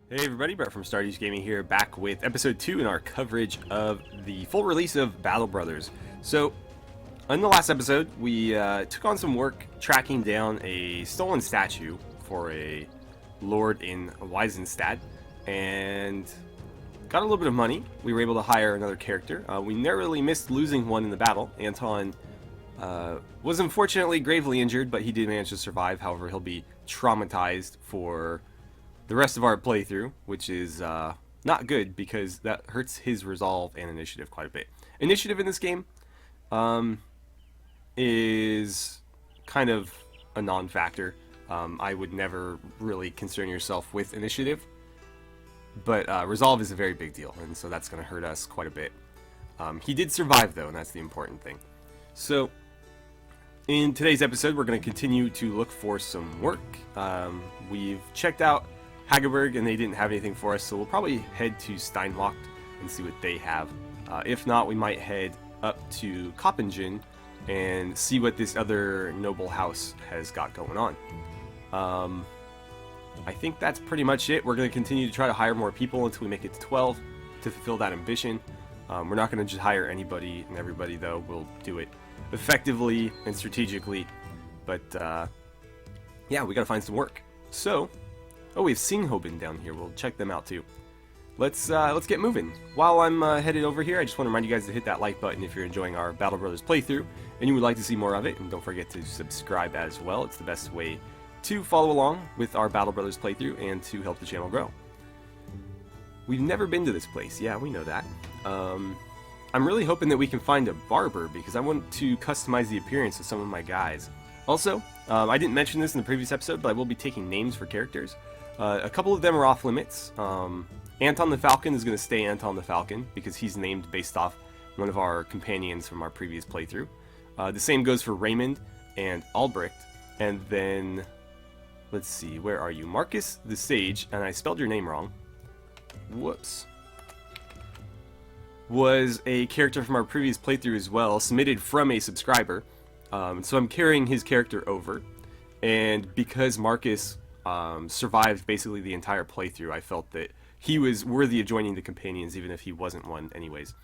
Hey everybody, Brett from AstartesGaming here, back with episode 2 in our coverage of the full release of Battle Brothers. So, in the last episode, we took on some work tracking down a stolen statue for a lord in Weisenstadt, and got a little bit of money. We were able to hire another character. We narrowly missed losing one in the battle. Anton was unfortunately gravely injured, but he did manage to survive. However, he'll be traumatized for the rest of our playthrough, which is not good because that hurts his resolve and initiative quite a bit. Initiative in this game is kind of a non-factor. I would never really concern yourself with initiative, but resolve is a very big deal, and so that's going to hurt us quite a bit. He did survive though, and that's the important thing. So in today's episode, we're going to continue to look for some work. We've checked out Hageberg and they didn't have anything for us, so we'll probably head to Steinwacht and see what they have. If not, we might head up to Koppingen and see what this other noble house has got going on. I think that's pretty much it. We're going to continue to try to hire more people until we make it to 12 to fulfill that ambition. We're not going to just hire anybody and everybody though. We'll do it effectively and strategically, but yeah, we got to find some work. So oh, we have Singhoben down here. We'll check them out too. Let's get moving. While I'm headed over here, I just want to remind you guys to hit that like button if you're enjoying our Battle Brothers playthrough and you would like to see more of it. And don't forget to subscribe as well. It's the best way to follow along with our Battle Brothers playthrough and to help the channel grow. We've never been to this place. Yeah, we know that. I'm really hoping that we can find a Barber because I want to customize the appearance of some of my guys. Also, I didn't mention this in the previous episode, but I will be taking names for characters. A couple of them are off limits. Anton the Falcon is going to stay Anton the Falcon because he's named based off one of our companions from our previous playthrough. The same goes for Raymond and Albrecht. And then, let's see, where are you? Marcus the Sage, and I spelled your name wrong. Whoops. Was a character from our previous playthrough as well, submitted from a subscriber. So I'm carrying his character over. And because Marcus survived basically the entire playthrough, I felt that he was worthy of joining the companions even if he wasn't one anyways.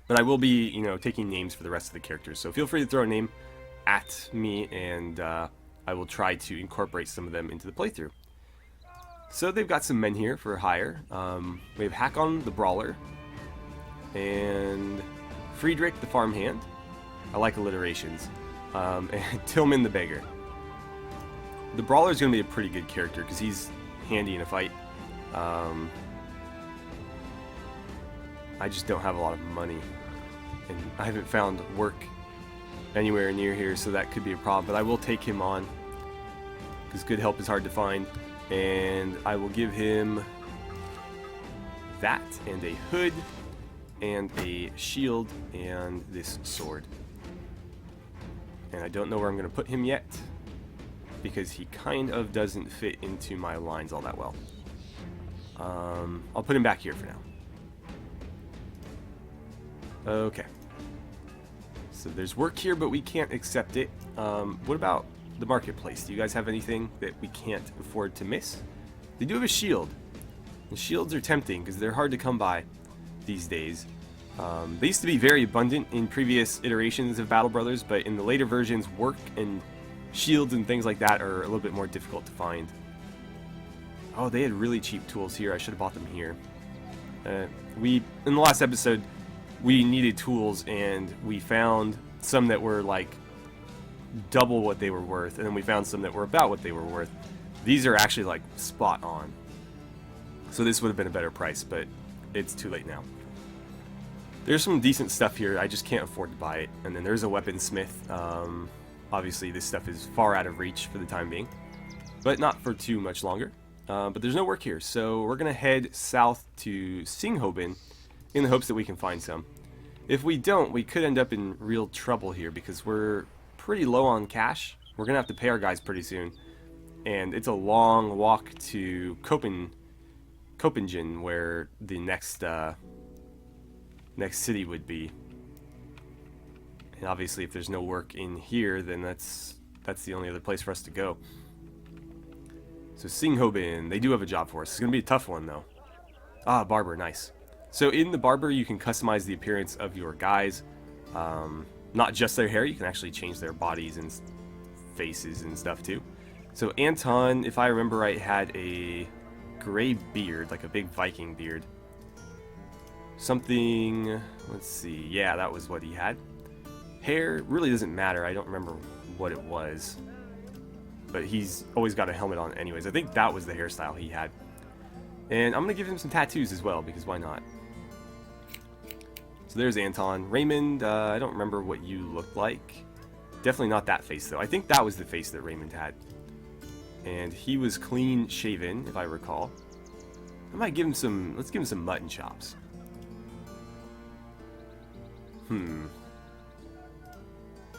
But I will be, taking names for the rest of the characters, so feel free to throw a name at me and I will try to incorporate some of them into the playthrough. So they've got some men here for hire. We have Hakon the Brawler and Friedrich the Farmhand. I like alliterations. And Tillman the Beggar. The Brawler is going to be a pretty good character because he's handy in a fight. I just don't have a lot of money, and I haven't found work anywhere near here, so that could be a problem. But I will take him on because good help is hard to find, and I will give him that and a hood and a shield and this sword. And I don't know where I'm going to put him yet, because he kind of doesn't fit into my lines all that well. I'll put him back here for now. Okay. So there's work here, but we can't accept it. What about the marketplace? Do you guys have anything that we can't afford to miss? They do have a shield. The shields are tempting because they're hard to come by these days. They used to be very abundant in previous iterations of Battle Brothers, but in the later versions, work and shields and things like that are a little bit more difficult to find. Oh, they had really cheap tools here. I should have bought them here. In the last episode, we needed tools, and we found some that were like double what they were worth, and then we found some that were about what they were worth. These are actually like spot on. So this would have been a better price, but it's too late now. There's some decent stuff here. I just can't afford to buy it. And then there's a weaponsmith. Obviously, this stuff is far out of reach for the time being, but not for too much longer. But there's no work here, so we're going to head south to Singhoben in the hopes that we can find some. If we don't, we could end up in real trouble here because we're pretty low on cash. We're going to have to pay our guys pretty soon, and it's a long walk to Koppingen, where the next city would be. And obviously, if there's no work in here, then that's the only other place for us to go. So Singhobin, they do have a job for us. It's going to be a tough one, though. Ah, Barber, nice. So in the Barber, you can customize the appearance of your guys. Not just their hair, you can actually change their bodies and faces and stuff, too. So Anton, if I remember right, had a gray beard, like a big Viking beard. Something, let's see, yeah, that was what he had. Hair really doesn't matter, I don't remember what it was. But he's always got a helmet on anyways. I think that was the hairstyle he had. And I'm going to give him some tattoos as well, because why not? So there's Anton. Raymond, I don't remember what you looked like. Definitely not that face, though. I think that was the face that Raymond had. And he was clean shaven, if I recall. I might give him some, let's give him some mutton chops.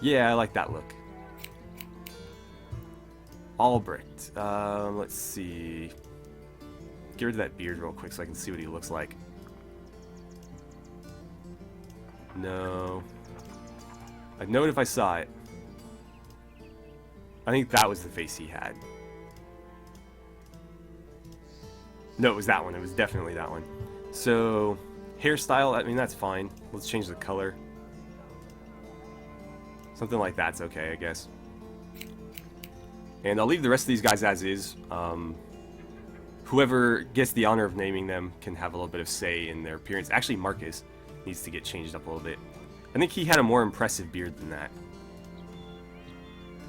Yeah, I like that look. Albrecht. Let's see. Get rid of that beard real quick so I can see what he looks like. No. I'd know it if I saw it. I think that was the face he had. No, it was that one. It was definitely that one. So, hairstyle, I mean, that's fine. Let's change the color. Something like that's okay, I guess. And I'll leave the rest of these guys as is. Whoever gets the honor of naming them can have a little bit of say in their appearance. Actually, Marcus needs to get changed up a little bit. I think he had a more impressive beard than that.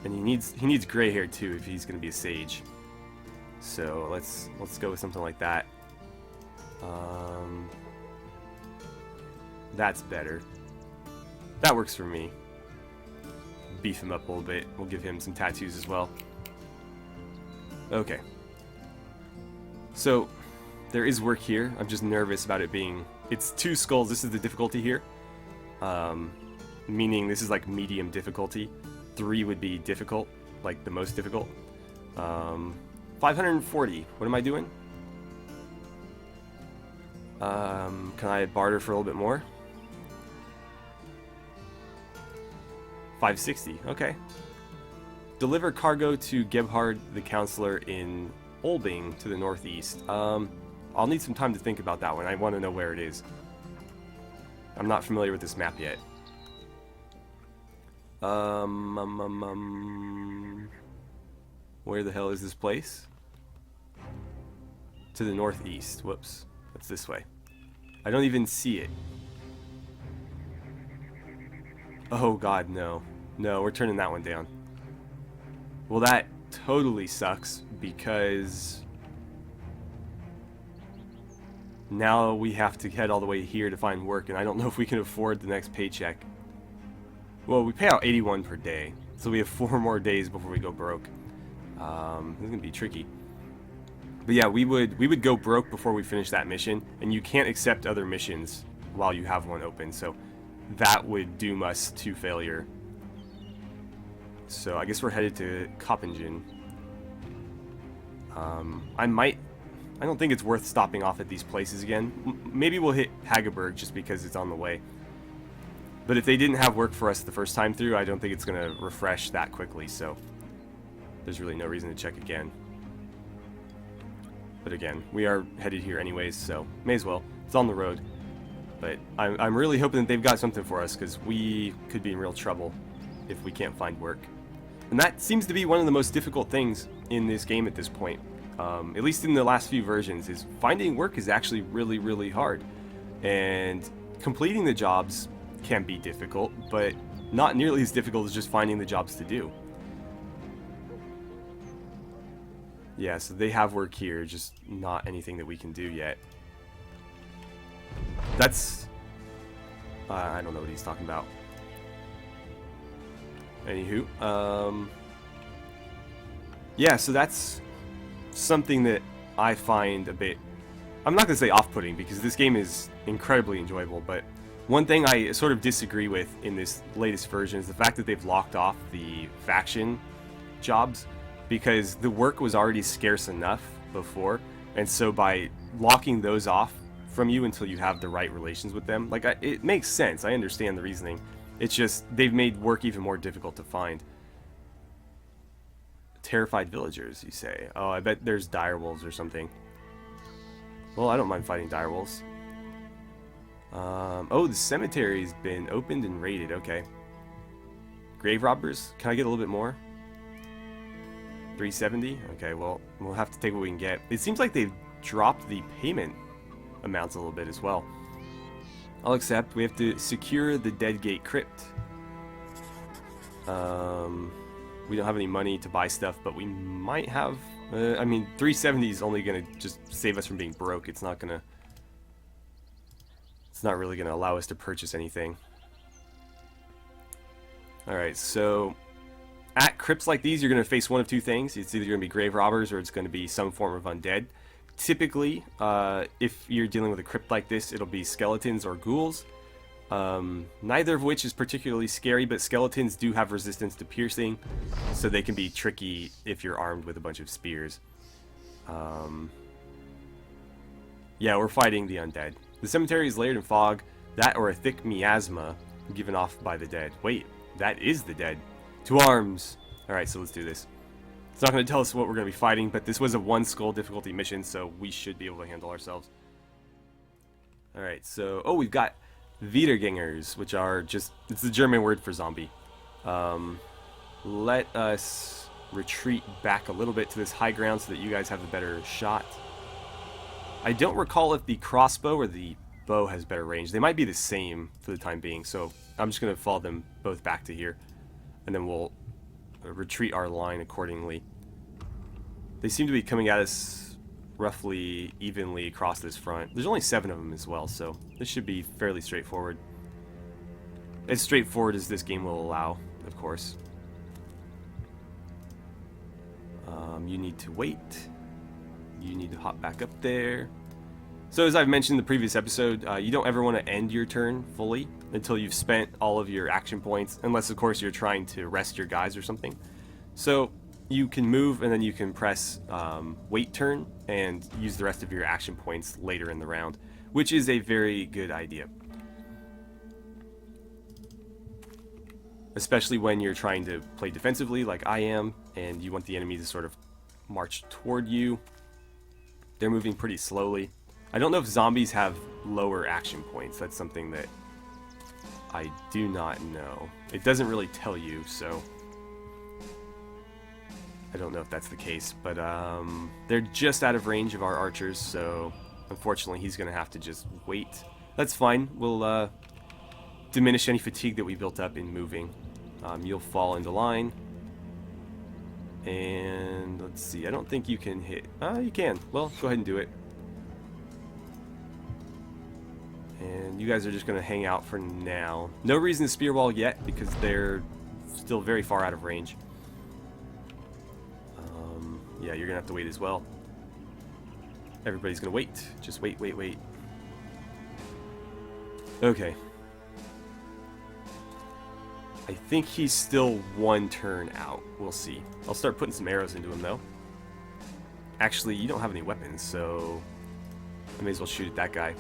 And he needs gray hair too if he's going to be a sage. So let's go with something like that. That's better. That works for me. Beef him up a little bit. We'll give him some tattoos as well. Okay. So, there is work here. I'm just nervous about it being... It's 2 skulls. This is the difficulty here. Meaning this is like medium difficulty. 3 would be difficult. Like the most difficult. 540. What am I doing? Can I barter for a little bit more? 560. Okay. Deliver cargo to Gebhard the Counselor in Olbing to the northeast. I'll need some time to think about that one. I want to know where it is. I'm not familiar with this map yet. Where the hell is this place? To the northeast. Whoops. That's this way. I don't even see it. Oh god, no. No, we're turning that one down. Well, that totally sucks because now we have to head all the way here to find work, and I don't know if we can afford the next paycheck. Well, we pay out 81 per day, so we have 4 more days before we go broke. This is gonna be tricky. But yeah, we would go broke before we finish that mission, and you can't accept other missions while you have one open, so that would doom us to failure. So I guess we're headed to Koppingen. I don't think it's worth stopping off at these places again. Maybe we'll hit Hageberg just because it's on the way. But if they didn't have work for us the first time through, I don't think it's going to refresh that quickly, so there's really no reason to check again. But again, we are headed here anyways, so may as well. It's on the road. But I'm really hoping that they've got something for us, because we could be in real trouble if we can't find work. And that seems to be one of the most difficult things in this game at this point. At least in the last few versions, is finding work is actually really, really hard. And completing the jobs can be difficult, but not nearly as difficult as just finding the jobs to do. Yeah, so they have work here, just not anything that we can do yet. That's... I don't know what he's talking about. Anywho, yeah, so that's something that I find a bit... I'm not going to say off-putting, because this game is incredibly enjoyable, but one thing I sort of disagree with in this latest version is the fact that they've locked off the faction jobs, because the work was already scarce enough before, and so by locking those off from you until you have the right relations with them, like, it makes sense. I understand the reasoning. It's just they've made work even more difficult to find. Terrified villagers, you say. Oh, I bet there's direwolves or something. Well, I don't mind fighting direwolves. Oh, the cemetery's been opened and raided. Okay. Grave robbers? Can I get a little bit more? 370? Okay, well, we'll have to take what we can get. It seems like they've dropped the payment amounts a little bit as well. I'll accept. We have to secure the Dead Gate Crypt. We don't have any money to buy stuff, but we might have... I mean, 370 is only going to just save us from being broke. It's not really going to allow us to purchase anything. Alright, so... At crypts like these, you're going to face one of two things. It's either going to be grave robbers or it's going to be some form of undead. Typically, if you're dealing with a crypt like this, it'll be skeletons or ghouls. Neither of which is particularly scary, but skeletons do have resistance to piercing, so they can be tricky if you're armed with a bunch of spears. Yeah, we're fighting the undead. The cemetery is layered in fog, that or a thick miasma given off by the dead. Wait, that is the dead. To arms! Alright, so let's do this. It's not going to tell us what we're going to be fighting, but this was a 1 skull difficulty mission, so we should be able to handle ourselves. Alright, so... Oh, we've got Wiedergängers, which are just... It's the German word for zombie. Let us retreat back a little bit to this high ground so that you guys have a better shot. I don't recall if the crossbow or the bow has better range. They might be the same for the time being, so I'm just going to follow them both back to here. And then we'll retreat our line accordingly. They seem to be coming at us roughly evenly across this front. There's only 7 of them as well, so this should be fairly straightforward. As straightforward as this game will allow, of course. You need to wait. You need to hop back up there. So as I've mentioned in the previous episode, you don't ever want to end your turn fully until you've spent all of your action points, unless of course you're trying to rest your guys or something. So you can move and then you can press wait turn and use the rest of your action points later in the round, which is a very good idea. Especially when you're trying to play defensively like I am, and you want the enemy to sort of march toward you. They're moving pretty slowly. I don't know if zombies have lower action points. That's something that I do not know. It doesn't really tell you, so I don't know if that's the case. But they're just out of range of our archers, so unfortunately he's going to have to just wait. That's fine. We'll diminish any fatigue that we built up in moving. You'll fall into line. And let's see. I don't think you can hit. You can. Well, go ahead and do it. And you guys are just going to hang out for now. No reason to spear wall yet because they're still very far out of range. Yeah, you're going to have to wait as well. Everybody's going to wait. Just wait, wait, wait. Okay. I think he's still 1 turn out. We'll see. I'll start putting some arrows into him, though. Actually, you don't have any weapons, so I may as well shoot at that guy.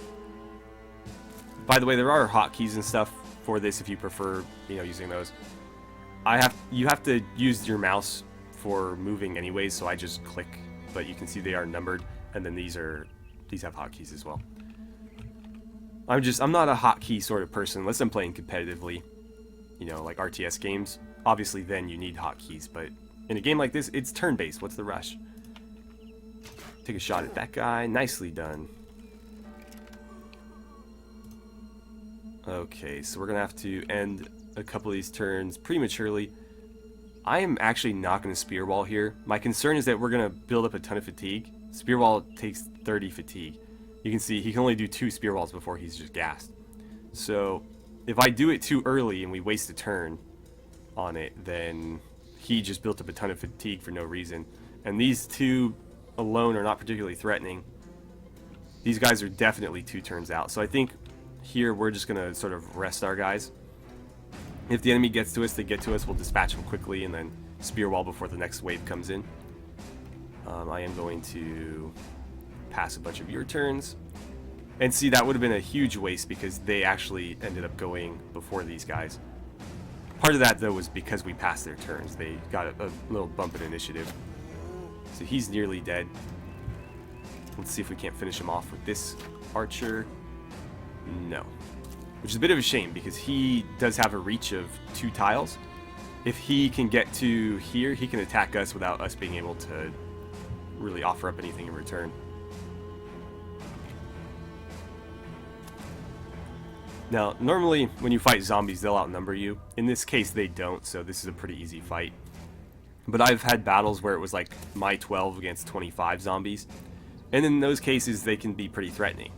By the way, there are hotkeys and stuff for this if you prefer, using those. You have to use your mouse for moving anyways, so I just click, but you can see they are numbered, and then these have hotkeys as well. I'm not a hotkey sort of person unless I'm playing competitively, like RTS games. Obviously, then you need hotkeys, but in a game like this, it's turn-based. What's the rush? Take a shot at that guy. Nicely done. Okay, so we're going to have to end a couple of these turns prematurely. I am actually not going to spear wall here. My concern is that we're going to build up a ton of fatigue. Spear wall takes 30 fatigue. You can see he can only do 2 spear walls before he's just gassed. So if I do it too early and we waste a turn on it, then he just built up a ton of fatigue for no reason. And these 2 alone are not particularly threatening. These guys are definitely 2 turns out. So I think here we're just going to sort of rest our guys. If the enemy gets to us, they get to us, we'll dispatch them quickly and then spear wall before the next wave comes in. I am going to pass a bunch of your turns. And see, that would have been a huge waste because they actually ended up going before these guys. Part of that, though, was because we passed their turns. They got a little bump in initiative. So he's nearly dead. Let's see if we can't finish him off with this archer. No. Which is a bit of a shame, because he does have a reach of 2 tiles. If he can get to here, he can attack us without us being able to really offer up anything in return. Now, normally when you fight zombies, they'll outnumber you. In this case, they don't, so this is a pretty easy fight. But I've had battles where it was like my 12 against 25 zombies. And in those cases, they can be pretty threatening.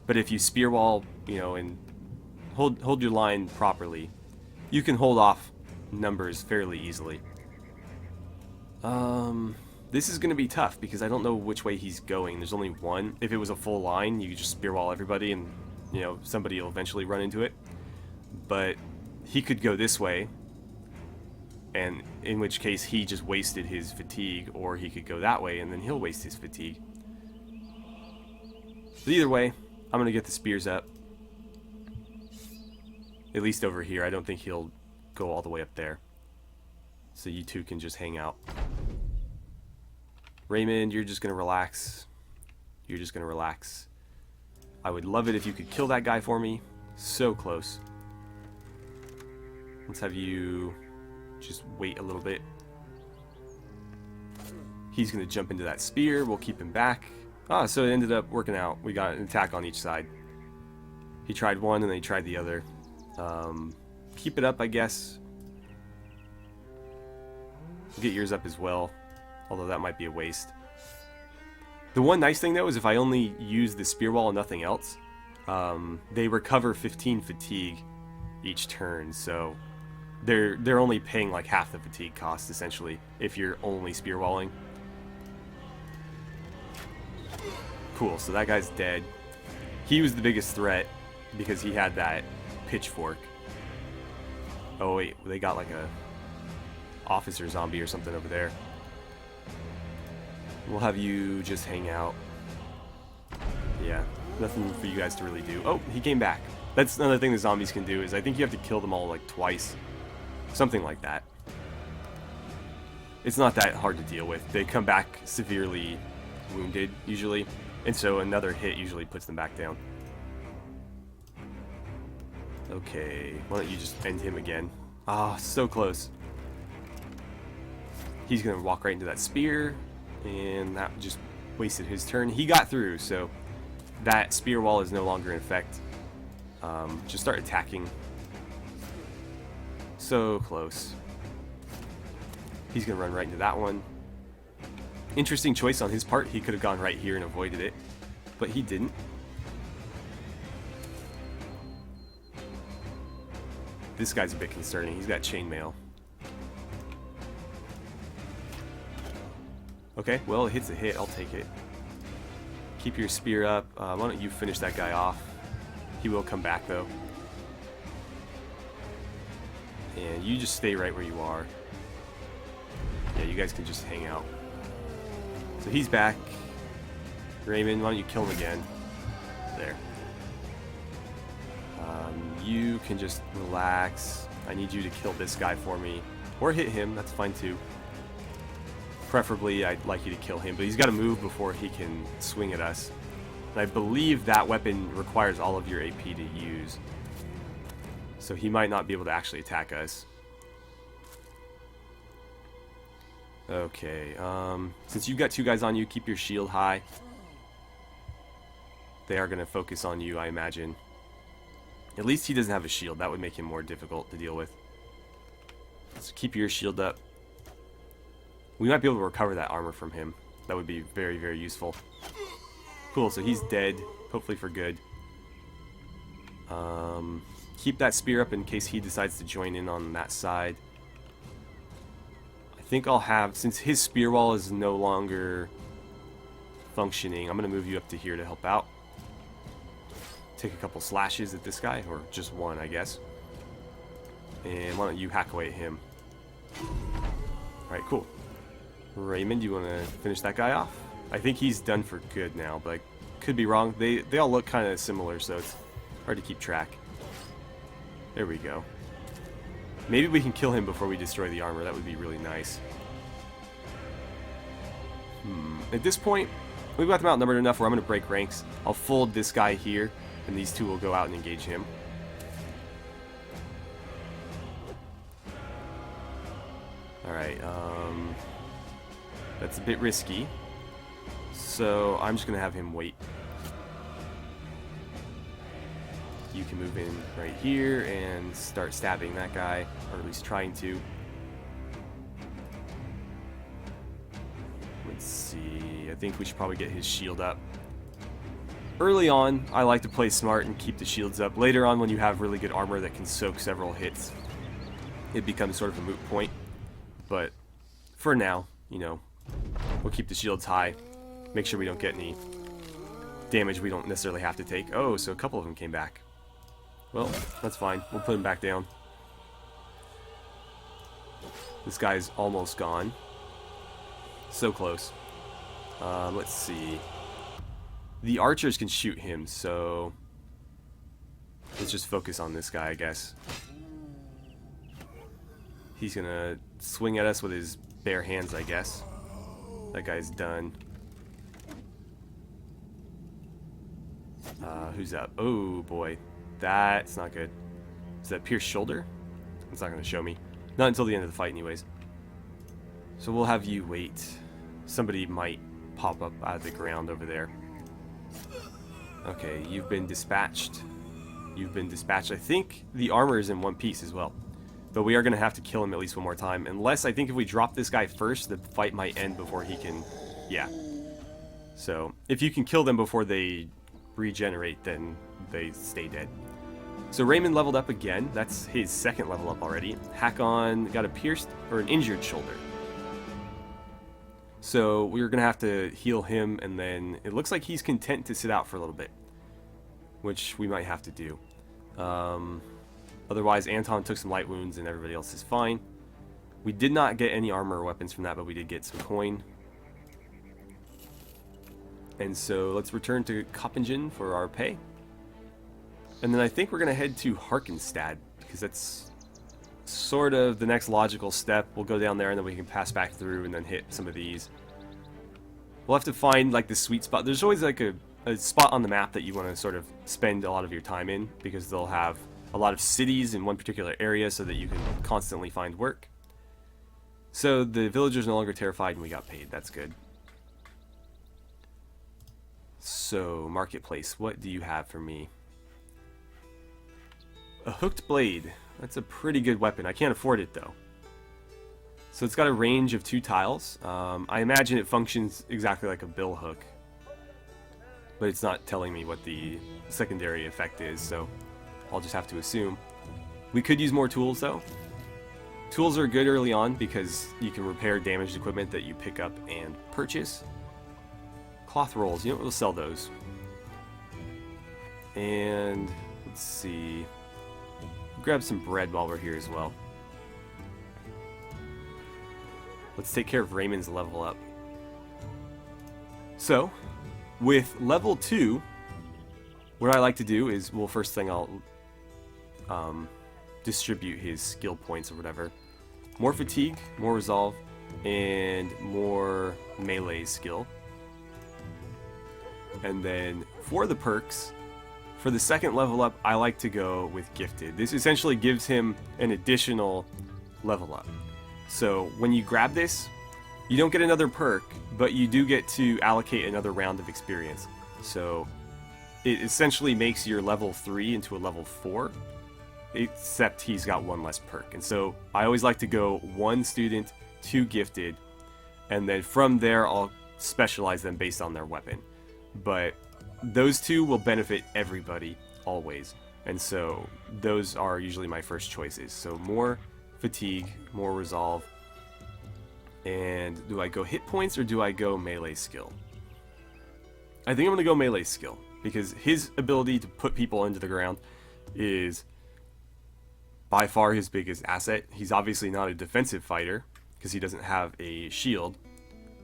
But if you spear wall, you know, and hold your line properly, you can hold off numbers fairly easily. This is going to be tough because I don't know which way he's going. There's only one. If it was a full line, you could just spear wall everybody and, you know, somebody will eventually run into it. But he could go this way, and in which case he just wasted his fatigue, or he could go that way and then he'll waste his fatigue. But either way, I'm going to get the spears up. At least over here. I don't think he'll go all the way up there. So you two can just hang out. Raymond, you're just going to relax. You're just going to relax. I would love it if you could kill that guy for me. So close. Let's have you just wait a little bit. He's going to jump into that spear. We'll keep him back. Ah, so it ended up working out. We got an attack on each side. He tried one and then he tried the other. Keep it up, I guess. Get yours up as well, although that might be a waste. The one nice thing, though, is if I only use the spear wall and nothing else, they recover 15 fatigue each turn, so they're only paying like half the fatigue cost, essentially, if you're only spear walling. Cool, so that guy's dead. He was the biggest threat because he had that pitchfork. Oh wait, they got like a officer zombie or something over there. We'll have you just hang out. Yeah, nothing for you guys to really do. Oh, he came back. That's another thing the zombies can do, is I think you have to kill them all like twice. Something like that. It's not that hard to deal with. They come back severely wounded, usually. And so another hit usually puts them back down. Okay, why don't you just end him again? Ah, so close. He's going to walk right into that spear. And that just wasted his turn. He got through, so that spear wall is no longer in effect. Just start attacking. So close. He's going to run right into that one. Interesting choice on his part. He could have gone right here and avoided it, but he didn't. This guy's a bit concerning. He's got chainmail. Okay, well, it hits a hit. I'll take it. Keep your spear up. Why don't you finish that guy off? He will come back, though. And you just stay right where you are. Yeah, you guys can just hang out. So he's back. Raymond, why don't you kill him again? There. You can just relax. I need you to kill this guy for me. Or hit him, that's fine too. Preferably, I'd like you to kill him, but he's got to move before he can swing at us. And I believe that weapon requires all of your AP to use. So he might not be able to actually attack us. Okay, since you've got two guys on you, keep your shield high. They are going to focus on you, I imagine. At least he doesn't have a shield. That would make him more difficult to deal with. So keep your shield up. We might be able to recover that armor from him. That would be very, very useful. Cool, so he's dead. Hopefully for good. Keep that spear up in case he decides to join in on that side. I think I'll have, since his spear wall is no longer functioning, I'm going to move you up to here to help out. Take a couple slashes at this guy, or just one, I guess. And why don't you hack away at him? Alright, cool. Raymond, you want to finish that guy off? I think he's done for good now, but I could be wrong. They all look kind of similar, so it's hard to keep track. There we go. Maybe we can kill him before we destroy the armor. That would be really nice. At this point, we've got them outnumbered enough where I'm going to break ranks. I'll fold this guy here, and these two will go out and engage him. Alright, that's a bit risky. So I'm just going to have him wait. You can move in right here and start stabbing that guy, or at least trying to. Let's see, I think we should probably get his shield up. Early on, I like to play smart and keep the shields up. Later on, when you have really good armor that can soak several hits, it becomes sort of a moot point. But for now, you know, we'll keep the shields high. Make sure we don't get any damage we don't necessarily have to take. Oh, so a couple of them came back. Well, that's fine. We'll put him back down. This guy's almost gone. So close. Let's see. The archers can shoot him, so let's just focus on this guy, I guess. He's gonna swing at us with his bare hands, I guess. That guy's done. Who's up? Oh boy, that's not good. Is that pierced shoulder? It's not gonna show me. Not until the end of the fight anyways. So we'll have you wait. Somebody might pop up out of the ground over there. Okay, you've been dispatched. You've been dispatched. I think the armor is in one piece as well. But we are going to have to kill him at least one more time. Unless, I think if we drop this guy first, the fight might end before he can... Yeah. So, if you can kill them before they regenerate, then they stay dead. So Raymond leveled up again. That's his second level up already. Hakon got a pierced, or an injured shoulder. So we're going to have to heal him, and then it looks like he's content to sit out for a little bit. Which we might have to do. Otherwise, Anton took some light wounds and everybody else is fine. We did not get any armor or weapons from that, but we did get some coin. And so let's return to Koppingen for our pay. And then I think we're going to head to Harkenstad, because that's sort of the next logical step. We'll go down there and then we can pass back through and then hit some of these. We'll have to find like the sweet spot. There's always like a spot on the map that you want to sort of spend a lot of your time in, because they'll have a lot of cities in one particular area so that you can constantly find work. So the villagers are no longer terrified and we got paid. That's good. So, marketplace, what do you have for me? A hooked blade. That's a pretty good weapon. I can't afford it though. So it's got a range of 2 tiles. I imagine it functions exactly like a bill hook. But it's not telling me what the secondary effect is, so I'll just have to assume. We could use more tools though. Tools are good early on because you can repair damaged equipment that you pick up and purchase. Cloth rolls, you know, we'll sell those. And let's see. Grab some bread while we're here as well. Let's take care of Raymond's level up. So, with level 2, what I like to do is, well, first thing I'll distribute his skill points or whatever. More fatigue, more resolve, and more melee skill. And then for the perks, for the second level up, I like to go with gifted. This essentially gives him an additional level up. So when you grab this, you don't get another perk, but you do get to allocate another round of experience. So it essentially makes your level 3 into a level 4, except he's got 1 less perk. And so I always like to go 1 student, 2 gifted, and then from there I'll specialize them based on their weapon. But those 2 will benefit everybody always, and so those are usually my first choices. So more fatigue, more resolve. And do I go hit points or do I go melee skill? I think I'm going to go melee skill, because his ability to put people into the ground is by far his biggest asset. He's obviously not a defensive fighter because he doesn't have a shield.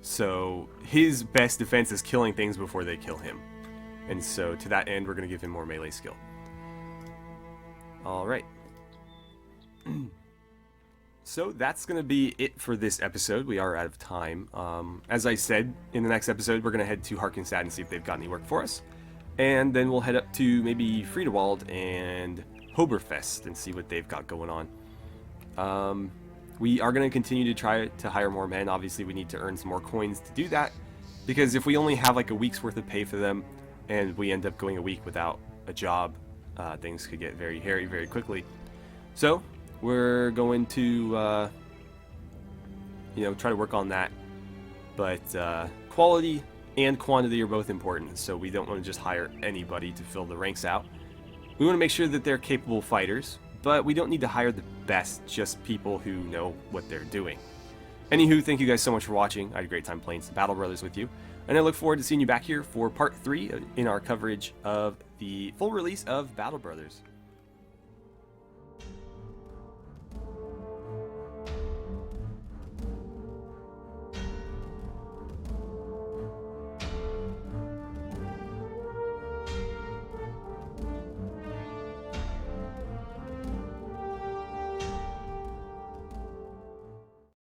So his best defense is killing things before they kill him. And so to that end, we're going to give him more melee skill. Alright. So that's going to be it for this episode. We are out of time. As I said, in the next episode, we're going to head to Harkenstad and see if they've got any work for us. And then we'll head up to maybe Friedewald and Hoberfest and see what they've got going on. We are going to continue to try to hire more men. Obviously, we need to earn some more coins to do that. Because if we only have like a week's worth of pay for them, and we end up going a week without a job, things could get very hairy very quickly. So we're going to, try to work on that. But quality and quantity are both important, so we don't want to just hire anybody to fill the ranks out. We want to make sure that they're capable fighters, but we don't need to hire the best, just people who know what they're doing. Anywho, thank you guys so much for watching. I had a great time playing some Battle Brothers with you, and I look forward to seeing you back here for part 3 in our coverage of the full release of Battle Brothers.